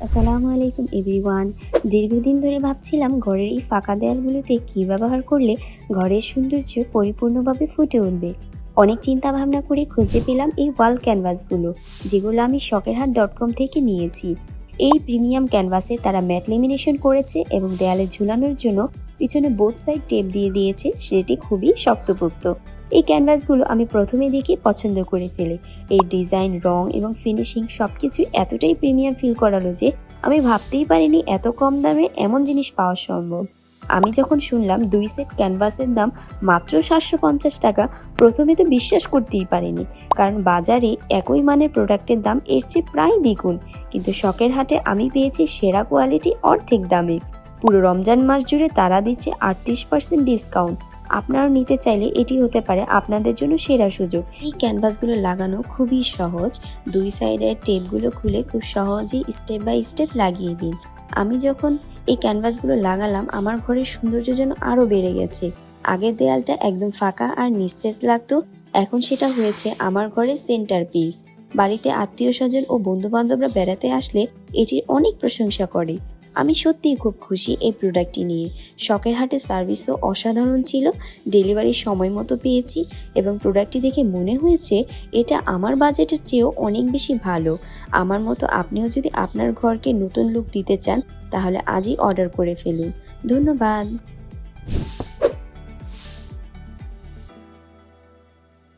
আসসালামু আলাইকুম এভরিওয়ান। দীর্ঘদিন ধরে ভাবছিলাম ঘরের এই ফাঁকা দেয়ালগুলোতে কী ব্যবহার করলে ঘরের সৌন্দর্য পরিপূর্ণভাবে ফুটে উঠবে। অনেক চিন্তা ভাবনা করে খুঁজে পেলাম এই ওয়াল ক্যানভাসগুলো, যেগুলো আমি শখেরহাট.com থেকে নিয়েছি। এই প্রিমিয়াম ক্যানভাসে তারা ম্যাট লেমিনেশন করেছে এবং দেয়ালে ঝুলানোর জন্য পিছনে বোথ সাইড টেপ দিয়ে দিয়েছে, সেটি খুবই শক্তপোক্ত। এই ক্যানভাসগুলো আমি প্রথমে দেখে পছন্দ করে ফেলি। এই ডিজাইন, রং এবং ফিনিশিং সবকিছু এতটাই প্রিমিয়াম ফিল করালো যে আমি ভাবতেই পারিনি এত কম দামে এমন জিনিস পাওয়া সম্ভব। আমি যখন শুনলাম 2 সেট ক্যানভাসের দাম মাত্র 750 টাকা, প্রথমে তো বিশ্বাস করতেই পারিনি, কারণ বাজারে একই মানের প্রোডাক্টের দাম এর চেয়ে প্রায় দ্বিগুণ। কিন্তু শখের হাটে আমি পেয়েছি সেরা কোয়ালিটি অর্ধেক দামে। পুরো রমজান মাস জুড়ে তারা দিচ্ছে 38% ডিসকাউন্ট। আপনারাও নিতে চাইলে এটি হতে পারে আপনাদের জন্য সেরা সুযোগ। এই ক্যানভাসগুলো লাগানো খুবই সহজ। 2 সাইডের টেপগুলো খুলে খুব সহজেই স্টেপ বাই স্টেপ লাগিয়ে দিন। আমি যখন এই ক্যানভাসগুলো লাগালাম, আমার ঘরের সৌন্দর্য যেন আরও বেড়ে গেছে। আগের দেয়ালটা একদম ফাঁকা আর নিস্তেজ লাগতো, এখন সেটা হয়েছে আমার ঘরের সেন্টার পিস। বাড়িতে আত্মীয় স্বজন ও বন্ধু বান্ধবরা বেড়াতে আসলে এটির অনেক প্রশংসা করে। আমি সত্যিই খুব খুশি এই প্রোডাক্টটি নিয়ে। শখের হাটের সার্ভিসও অসাধারণ ছিল, ডেলিভারি সময় মতো পেয়েছি এবং প্রোডাক্টটি দেখে মনে হয়েছে এটা আমার বাজেটের চেয়েও অনেক বেশি ভালো। আমার মতো আপনিও যদি আপনার ঘরকে নতুন লুক দিতে চান, তাহলে আজই অর্ডার করে ফেলুন। ধন্যবাদ।